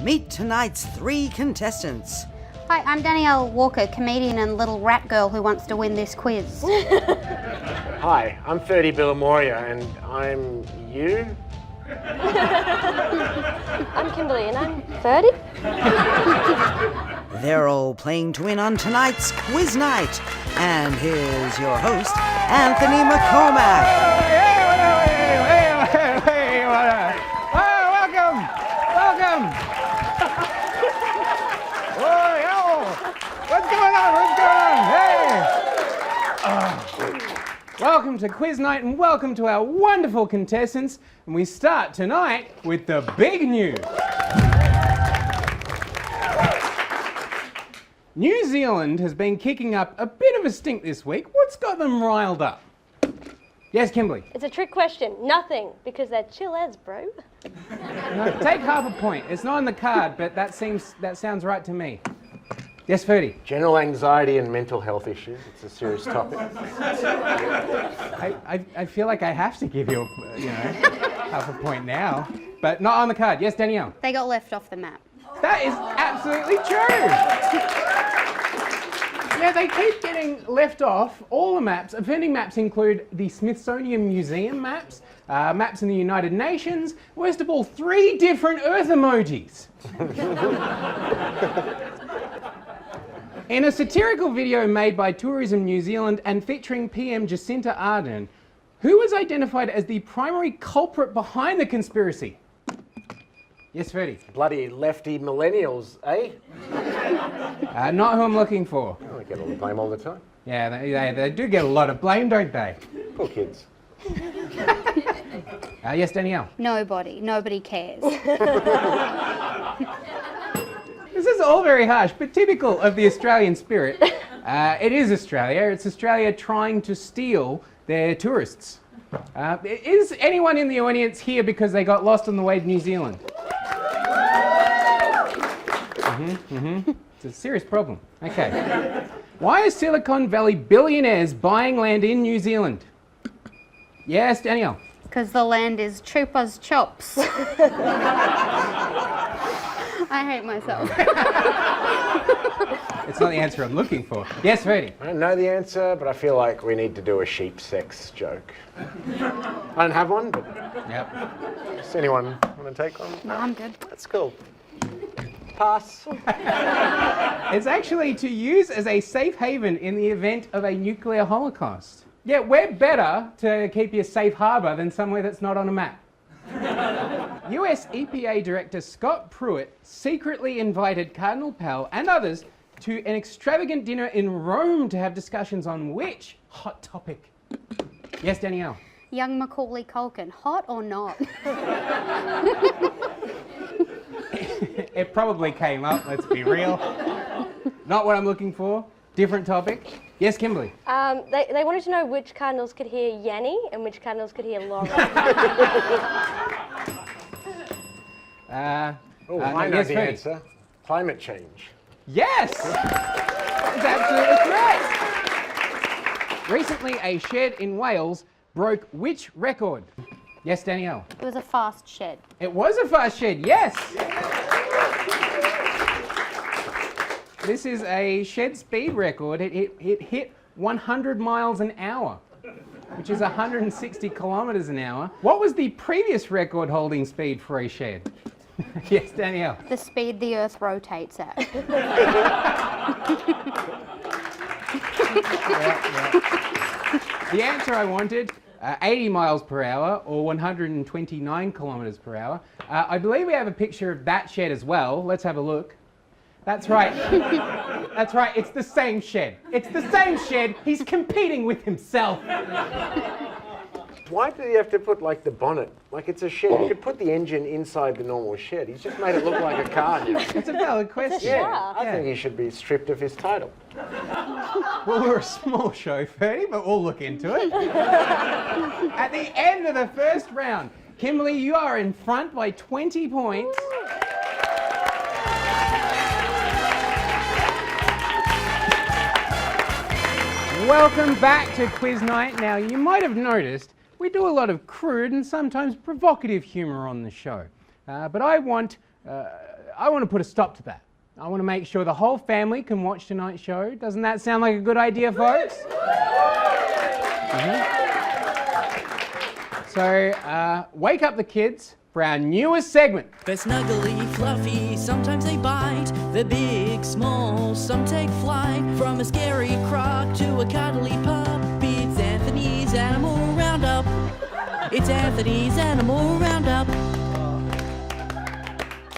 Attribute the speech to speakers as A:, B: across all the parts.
A: Meet tonight's 3 contestants.
B: Hi, I'm Danielle Walker, comedian and little rat girl who wants to win this quiz.
C: Hi, I'm Firdi Billimoria and I'm you?
D: I'm Kimberley and I'm Firdi.
A: They're all playing to win on tonight's quiz night. And here's your host, Anthony McCormack.
E: Hey, welcome. What's going on? Hey. Welcome to quiz night and welcome to our wonderful contestants. And we start tonight with the big news. New Zealand has been kicking up a bit of a stink this week. What's got them riled up? Yes, Kimberley?
D: It's a trick question. Nothing, because they're chill as, bro.
E: No, take half a point. It's not on the card, but that sounds right to me. Yes, Firdi?
C: General anxiety and mental health issues. It's a serious topic.
E: I feel like I have to give you, half a point now, but not on the card. Yes, Danielle?
B: They got left off the map.
E: That is absolutely true. Yeah, they keep getting left off all the maps. Offending maps include the Smithsonian Museum maps, maps in the United Nations, worst of all, 3 different Earth emojis. In a satirical video made by Tourism New Zealand and featuring PM Jacinta Ardern, who was identified as the primary culprit behind the conspiracy? Yes, Firdi?
C: Bloody lefty millennials, eh?
E: Not who I'm looking for.
C: Oh, they get all the blame all the time.
E: Yeah, they do get a lot of blame, don't they?
C: Poor kids.
E: Yes, Danielle?
B: Nobody cares.
E: This is all very harsh, but typical of the Australian spirit. It is Australia. It's Australia trying to steal their tourists. Is anyone in the audience here because they got lost on the way to New Zealand? It's a serious problem. Okay. Why are Silicon Valley billionaires buying land in New Zealand? Yes, Danielle?
B: Because the land is cheap as chops. I hate myself.
E: It's not the answer I'm looking for. Yes, Firdi?
C: I don't know the answer, but I feel like we need to do a sheep sex joke. I don't have one, but
E: Yep.
C: does anyone want to take one?
B: No, I'm good.
C: That's cool. Pass.
E: It's actually to use as a safe haven in the event of a nuclear holocaust. Yeah, we're better to keep you safe harbour than somewhere that's not on a map. US EPA Director Scott Pruitt secretly invited Cardinal Pell and others to an extravagant dinner in Rome to have discussions on which hot topic? Yes, Danielle?
B: Young Macaulay Culkin, hot or not?
E: It probably came up, let's be real. Not what I'm looking for. Different topic. Yes, Kimberley?
D: They wanted to know which cardinals could hear Yanni and which cardinals could hear Laura.
C: I know
E: yes,
C: the
E: Firdi?
C: answer. Climate change.
E: Yes! That's absolutely correct. Recently, a shed in Wales broke which record? Yes, Danielle?
B: It was a fast shed.
E: It was a fast shed, yes! This is a shed speed record. It hit 100 miles an hour, which is 160 kilometres an hour. What was the previous record holding speed for a shed? Yes, Danielle?
B: The speed the Earth rotates at.
E: The answer I wanted, 80 miles per hour or 129 kilometres per hour. I believe we have a picture of that shed as well. Let's have a look. That's right. That's right, it's the same shed. It's the same shed. He's competing with himself.
C: Why do you have to put like the bonnet? Like it's a shed. You could put the engine inside the normal shed. He's just made it look like a car now.
E: It's a valid question.
D: Yeah.
C: I think he should be stripped of his title.
E: Well, we're a small show, Ferdy, but we'll look into it. At the end of the first round, Kimberley, you are in front by 20 points. Welcome back to Quiz Night. Now, you might have noticed we do a lot of crude and sometimes provocative humour on the show. But I want I want to put a stop to that. I want to make sure the whole family can watch tonight's show. Doesn't that sound like a good idea, folks? So, wake up the kids for our newest segment.
F: They're snuggly, fluffy, sometimes they bite. They're big, small, some take flight. From a scary croc to a cuddly pup, it's Anthony's Animal Roundup. It's Anthony's Animal Roundup.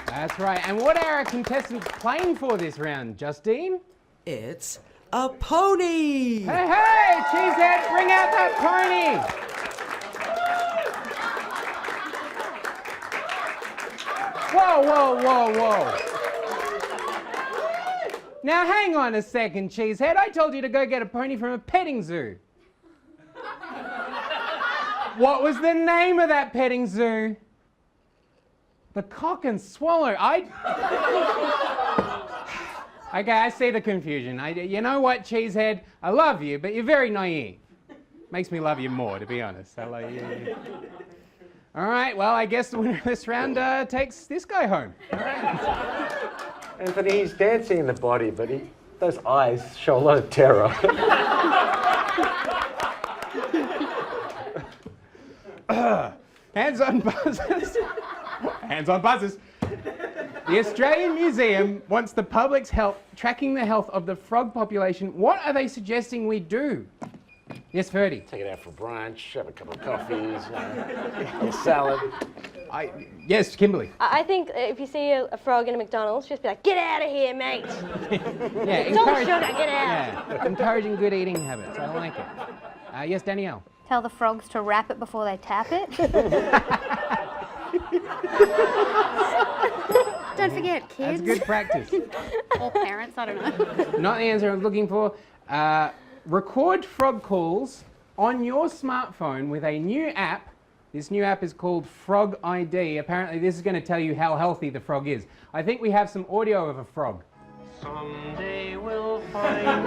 E: That's right. And what are our contestants playing for this round, Justine?
A: It's a pony!
E: Hey, hey, Cheesehead, bring out that pony! Whoa, whoa, whoa, whoa. Now hang on a second, Cheesehead. I told you to go get a pony from a petting zoo. What was the name of that petting zoo? The Cock and Swallow. Okay, I see the confusion. You know what, Cheesehead? I love you, but you're very naive. Makes me love you more, to be honest. I love you. All right, well, I guess the winner of this round takes this guy home. All right.
C: Anthony, he's dancing in the body, but those eyes show a lot of terror.
E: Hands on buzzers. Hands on buzzers. The Australian Museum wants the public's help tracking the health of the frog population. What are they suggesting we do? Yes, Firdi.
C: Take it out for brunch, have a couple of coffees, a little salad.
E: Yes, Kimberley.
D: I think if you see a frog in a McDonald's, just be like, get out of here, mate.
E: Yeah,
D: It's all sugar, get out.
E: Yeah, encouraging good eating habits. I like it. Yes, Danielle.
B: Tell the frogs to wrap it before they tap it. Don't forget, kids.
E: That's good practice.
B: Or parents, I don't know.
E: Not the answer I'm looking for. Record frog calls on your smartphone with a new app. This new app is called Frog ID. Apparently this is going to tell you how healthy the frog is. I think we have some audio of a frog.
G: Someday we'll find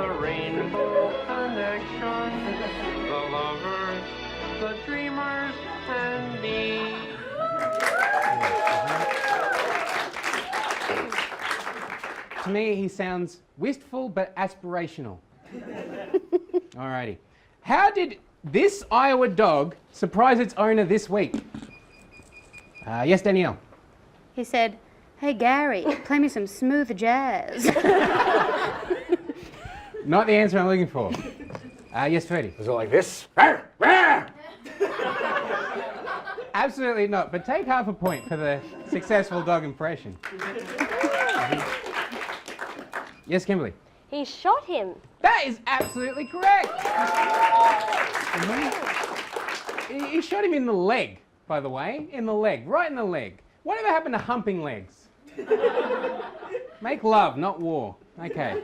G: the rainbow connection, the lovers, the dreamers, and me.
E: To me, he sounds wistful but aspirational. Alrighty. How did this Iowa dog surprise its owner this week? Yes, Danielle.
B: He said, "Hey Gary, play me some smooth jazz."
E: Not the answer I'm looking for. Yes, Firdi.
C: Was it like this? Rawr, rawr.
E: Absolutely not, but take half a point for the successful dog impression. Yes, Kimberley.
D: He shot him.
E: That is absolutely correct. He shot him in the leg, by the way. In the leg, right in the leg. Whatever happened to humping legs? Make love, not war. Okay.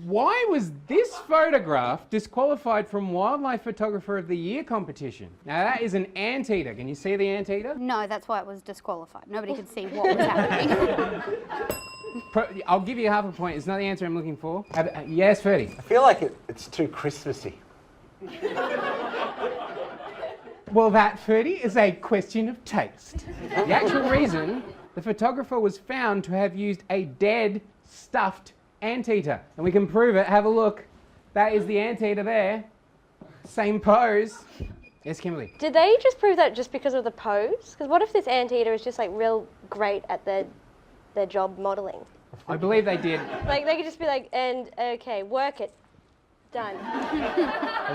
E: Why was this photograph disqualified from Wildlife Photographer of the Year competition? Now that is an anteater. Can you see the anteater?
B: No, that's why it was disqualified. Nobody could see what was happening.
E: I'll give you half a point. It's not the answer I'm looking for. Yes, Firdi.
C: I feel like it's too Christmassy.
E: Well, that, Firdi, is a question of taste. The actual reason, the photographer was found to have used a dead, stuffed anteater. And we can prove it. Have a look. That is the anteater there. Same pose. Yes, Kimberley.
D: Did they just prove that just because of the pose? Because what if this anteater is just like real great at their job modelling?
E: I believe they did.
D: Like they could just be like, and okay, work it, done.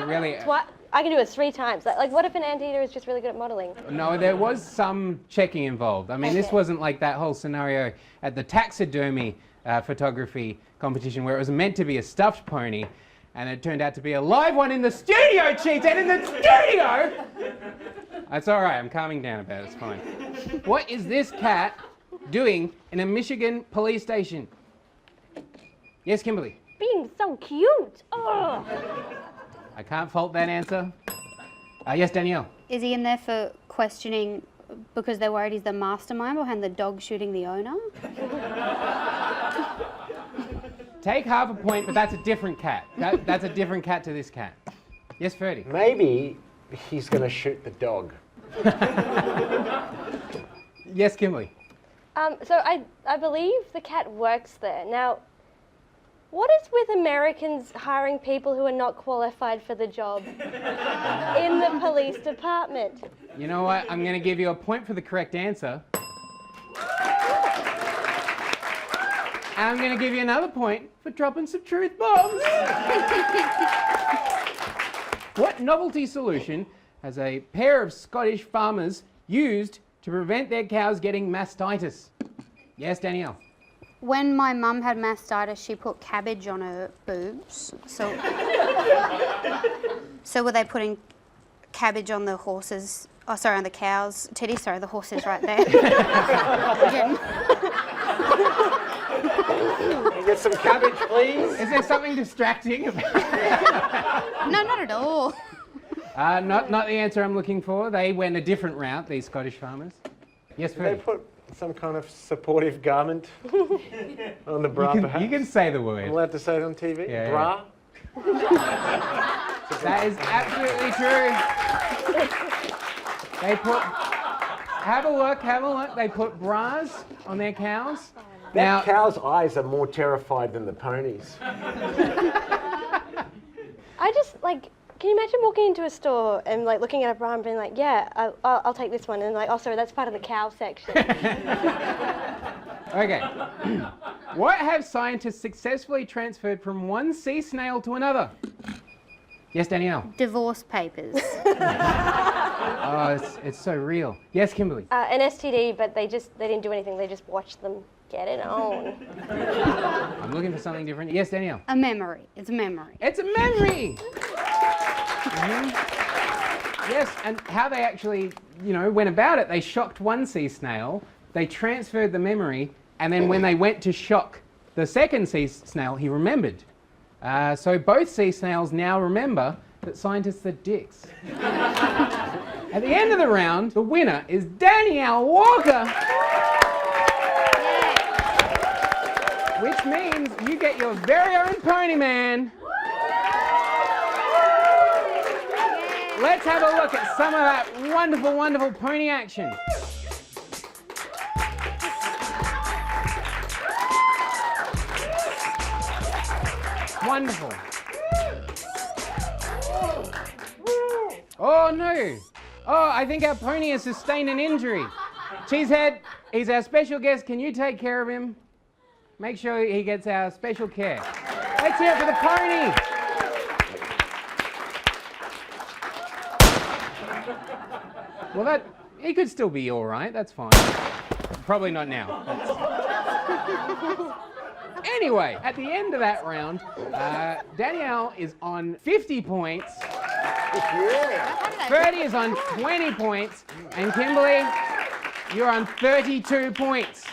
E: Really?
D: What? I can do it 3 times. Like what if an anteater is just really good at modelling?
E: No, there was some checking involved. I mean, this wasn't like that whole scenario at the taxidermy photography competition where it was meant to be a stuffed pony and it turned out to be a live one in the studio, cheated in the studio! That's all right, I'm calming down about it, it's fine. What is this cat doing in a Michigan police station? Yes, Kimberley.
D: Being so cute. Oh.
E: I can't fault that answer. Yes, Danielle.
B: Is he in there for questioning because they're worried he's the mastermind behind the dog shooting the owner?
E: Take half a point, but that's a different cat. That's a different cat to this cat. Yes, Firdi.
C: Maybe he's going to shoot the dog.
E: Yes, Kimberley.
D: So I believe the cat works there. Now, what is with Americans hiring people who are not qualified for the job in the police department?
E: You know what? I'm going to give you a point for the correct answer. And I'm going to give you another point for dropping some truth bombs. What novelty solution has a pair of Scottish farmers used to prevent their cows getting mastitis? Yes, Danielle.
B: When my mum had mastitis, she put cabbage on her boobs. So were they putting cabbage on the horses? Oh, sorry, on the cows' titties. Sorry, the horses right there. Again.
C: Can you get some cabbage, please?
E: Is there something distracting about
B: No, not at all.
E: Not the answer I'm looking for. They went a different route, these Scottish farmers. Yes,
C: Did they
E: Firdi.
C: put some kind of supportive garment on the bra, perhaps?
E: You can say the
C: I'm
E: word.
C: allowed to say it on TV?
E: Yeah,
C: Bra?
E: That is absolutely true. They put, have a look. They put bras on their cows.
C: That cow's eyes are more terrified than the ponies.
D: I just, like, can you imagine walking into a store and, like, looking at a bra and being like, yeah, I'll take this one, and like, oh, sorry, that's part of the cow section.
E: Okay. What have scientists successfully transferred from one sea snail to another? Yes, Danielle.
B: Divorce papers.
E: Oh, it's so real. Yes, Kimberley.
D: An STD, but they didn't do anything. They just watched them get it on.
E: I'm looking for something different. Yes, Danielle.
B: A memory. It's a memory.
E: It's a memory. Yes, and how they actually, went about it, they shocked one sea snail, they transferred the memory, and then when they went to shock the second sea snail, he remembered. So both sea snails now remember that scientists are dicks. At the end of the round, the winner is Danielle Walker. Which means you get your very own pony man. Let's have a look at some of that wonderful, wonderful pony action. Wonderful. Oh no. Oh, I think our pony has sustained an injury. Cheesehead, he's our special guest. Can you take care of him? Make sure he gets our special care. Let's hear it for the pony. Well, he could still be all right. That's fine. Probably not now. Anyway, at the end of that round, Danielle is on 50 points. Firdi is on 20 points. And Kimberley, you're on 32 points.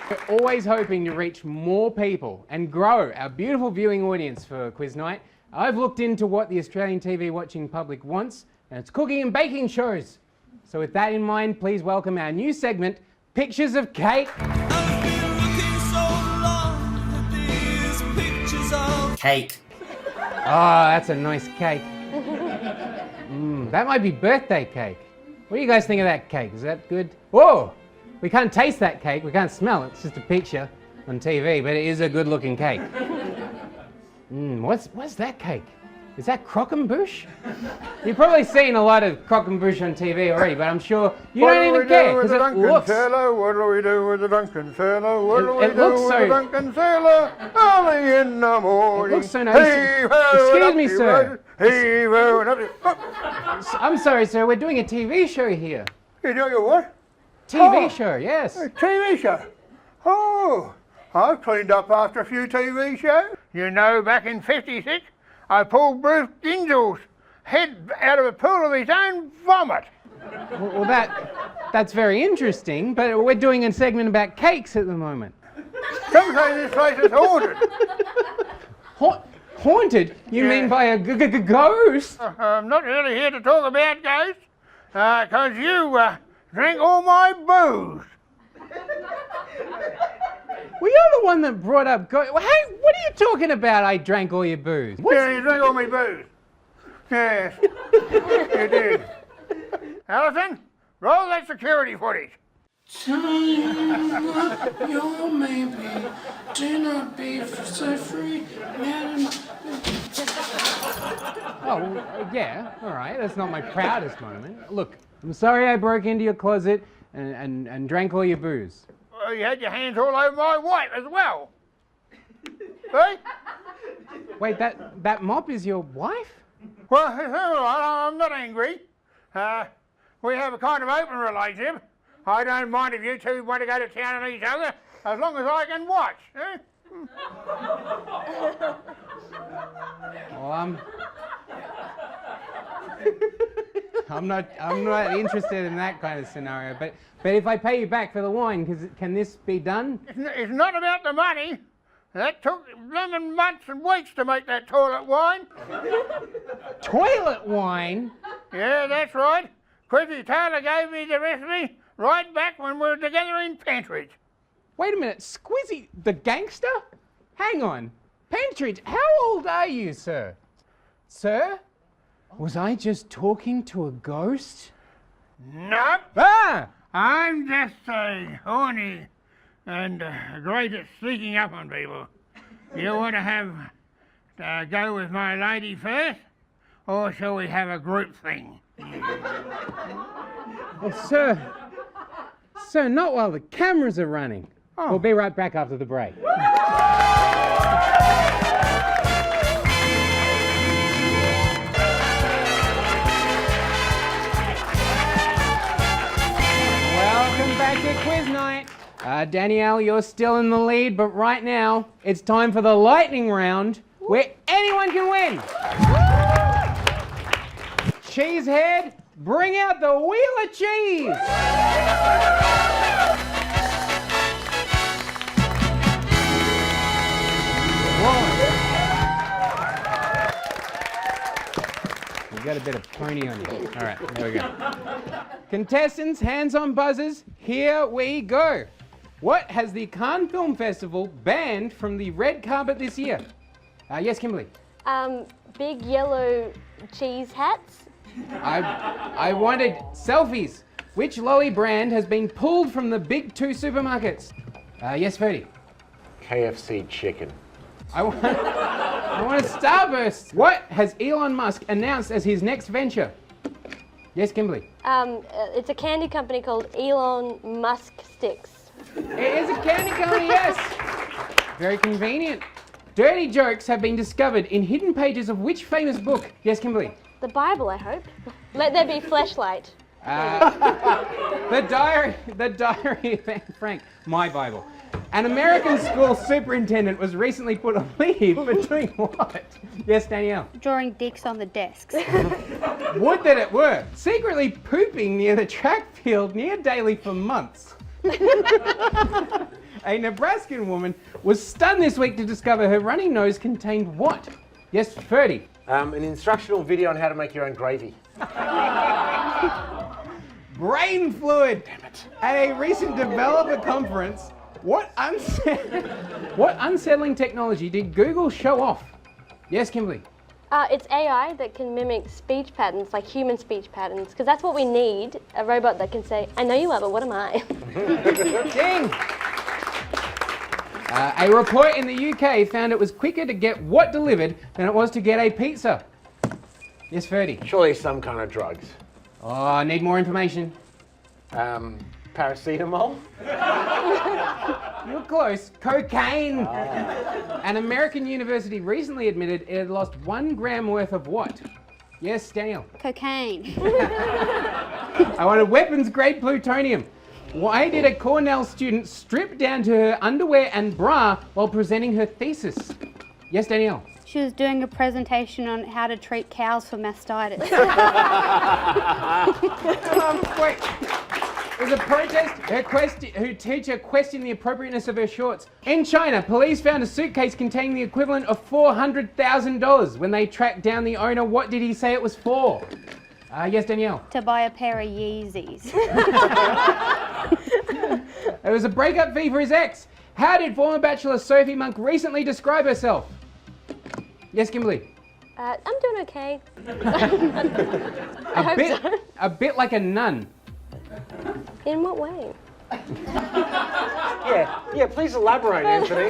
E: We're always hoping to reach more people and grow our beautiful viewing audience for Quiz Night. I've looked into what the Australian TV watching public wants, and it's cooking and baking shows. So with that in mind, please welcome our new segment, Pictures of Cake.
F: Cake.
E: Oh, that's a nice cake. That might be birthday cake. What do you guys think of that cake? Is that good? Whoa! We can't taste that cake, we can't smell it. It's just a picture on TV, but it is a good looking cake. What's that cake? Is that croquembouche? You've probably seen a lot of croquembouche on TV already, but I'm sure you don't even care because it looks.
H: What do we do with the drunken sailor? What do we
E: It
H: do
E: looks
H: with
E: so-
H: the drunken sailor? Early in the morning.
E: It looks so nice. Excuse me, sir. I'm sorry, sir. We're doing a TV show here.
H: You doing a what?
E: TV show, yes.
H: A TV show? Oh, I've cleaned up after a few TV shows. You know, back in '56, I pulled Bruce Ginzel's head out of a pool of his own vomit.
E: Well, that's very interesting, but we're doing a segment about cakes at the moment.
H: Some say this place is haunted.
E: Haunted? You mean by a ghost?
H: I'm not really here to talk about ghosts, because you drink all my booze.
E: Well, you're the one that brought up ghosts. Hey, what are you talking about? I drank all your booze.
H: Yeah, you drank all my booze. Yes, you did. Alison, Roll that security footage.
I: Your maybe do not be so free.
E: Oh, yeah, all right. That's not my proudest moment. Look, I'm sorry I broke into your closet and drank all your booze.
H: Well, you had your hands all over my wife as well. Hey?
E: Wait, that mop is your wife?
H: Well, all right, I'm not angry. We have a kind of open relationship. I don't mind if you two want to go to town on each other, as long as I can watch. Eh?
E: Well, I'm not interested in that kind of scenario. But if I pay you back for the wine, can this be done?
H: It's not about the money. That took blooming months and weeks to make that toilet wine.
E: Toilet wine?
H: Yeah, that's right. Chrissy Taylor gave me the recipe right back when we were together in Pentridge.
E: Wait a minute, Squizzy, the gangster? Hang on. Pentridge, how old are you, sir? Sir? Was I just talking to a ghost?
H: Nope.
E: Ah!
H: I'm just horny and great at sneaking up on people. You want to have go with my lady first, or shall we have a group thing?
E: Oh, sir, not while the cameras are running.
H: Oh.
E: We'll be right back after the break. Welcome back to Quiz Night. Danielle, you're still in the lead, but right now it's time for the lightning round where anyone can win. Cheesehead, bring out the wheel of cheese. You got a bit of pony on you. All right, there we go. Contestants, hands on buzzers, here we go. What has the Cannes Film Festival banned from the red carpet this year? Yes, Kimberley.
D: Big yellow cheese hats.
E: I wanted selfies. Which lolly brand has been pulled from the big two supermarkets? Yes, Firdi.
C: KFC chicken.
E: I want a starburst. What has Elon Musk announced as his next venture? Yes, Kimberley.
D: It's a candy company called Elon Musk Sticks.
E: It is a candy company, yes. Very convenient. Dirty jokes have been discovered in hidden pages of which famous book? Yes, Kimberley.
D: The Bible, I hope. Let there be fleshlight.
E: The diary of Anne Frank, my Bible. An American school superintendent was recently put on leave for doing what? Yes, Danielle.
B: Drawing dicks on the desks.
E: Would that it were. Secretly pooping near the track field near Daly for months. A Nebraskan woman was stunned this week to discover her runny nose contained what? Yes, Firdi.
C: An instructional video on how to make your own gravy.
E: Brain fluid. Damn it. At a recent developer conference, what unsettling technology did Google show off? Yes, Kimberley.
D: It's AI that can mimic speech patterns, like human speech patterns, because that's what we need, a robot that can say, I know you are, but what am I?
E: Ding! A report in the UK found it was quicker to get what delivered than it was to get a pizza. Yes, Firdi.
C: Surely some kind of drugs.
E: Oh, I need more information.
C: Paracetamol?
E: You're close. Cocaine. An American university recently admitted it had lost 1 gram worth of what? Yes, Danielle.
B: Cocaine.
E: I wanted weapons-grade plutonium. Why did a Cornell student strip down to her underwear and bra while presenting her thesis? Yes, Danielle.
B: She was doing a presentation on how to treat cows for mastitis.
E: Wait. There's a protest. Her teacher questioned the appropriateness of her shorts. In China, police found a suitcase containing the equivalent of $400,000. When they tracked down the owner, what did he say it was for? Yes, Danielle.
B: To buy a pair of Yeezys.
E: It was a breakup fee for his ex. How did former bachelor Sophie Monk recently describe herself? Yes, Kimberley.
D: I'm doing okay.
E: A bit like a nun.
D: In what way?
C: Yeah, please elaborate, Anthony.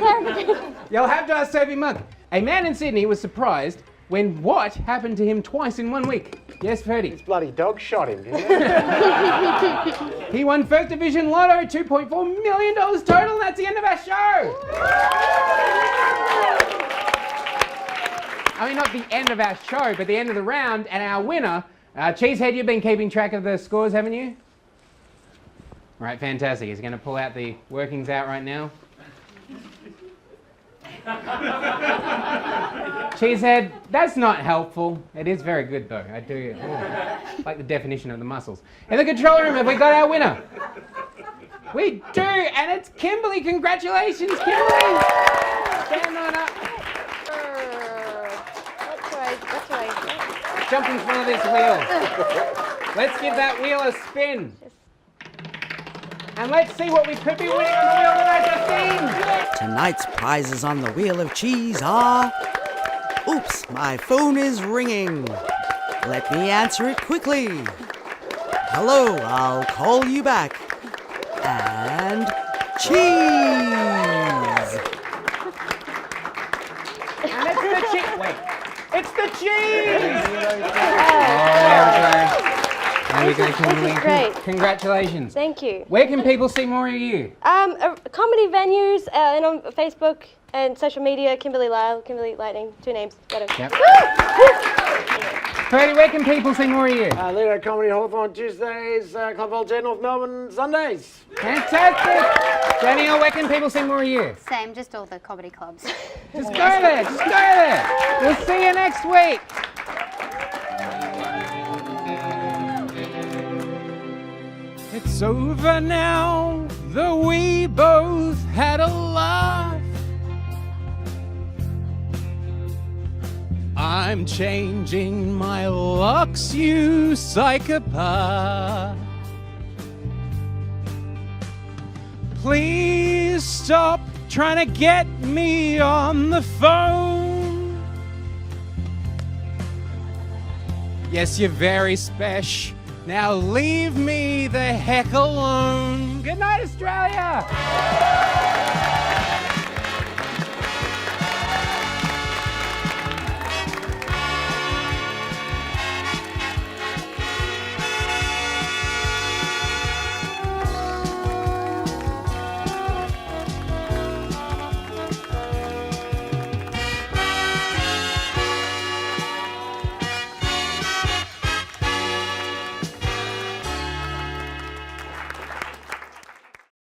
E: You'll have to ask Sophie Monk. A man in Sydney was surprised when what happened to him twice in 1 week? Yes, Firdi.
C: His bloody dog shot him, didn't it?
E: He won First Division Lotto, $2.4 million total, and that's the end of our show. I mean, not the end of our show, but the end of the round, and our winner, Cheesehead, you've been keeping track of the scores, haven't you? Right, fantastic. He's going to pull out the workings out right now. Cheesehead, that's not helpful. It is very good though. I do like the definition of the muscles. In the control room, have we got our winner? We do, and it's Kimberley. Congratulations, Kimberley. Stand on up.
D: That's right.
E: Jump in front of this wheel. Let's give that wheel a spin. And let's see what we could be winning on the wheel tonight, Justine.
A: Tonight's prizes on the Wheel of Cheese are... Oops, my phone is ringing. Let me answer it quickly. Hello, I'll call you back. And cheese.
E: And it's the cheese. Wait, it's the cheese. There we go, Kimberley.
D: This is great.
E: Congratulations.
D: Thank you.
E: Where can people see more of you?
D: Comedy venues and on Facebook and social media. Kimberley Lisle, Kimberley Lightning, 2 names. Got it.
E: Yep. Firdi, where can people see more of you?
C: Lido Comedy Hawthorne Tuesdays, Club Voltaire, North Melbourne Sundays.
E: Fantastic. Danielle, where can people see more of you?
B: Same, just all the comedy clubs.
E: Just go there. Just go there. We'll see you next week. It's over now, though we both had a laugh. I'm changing my locks, you psychopath. Please stop trying to get me on the phone. Yes, you're very special. Now leave me the heck alone. Good night, Australia!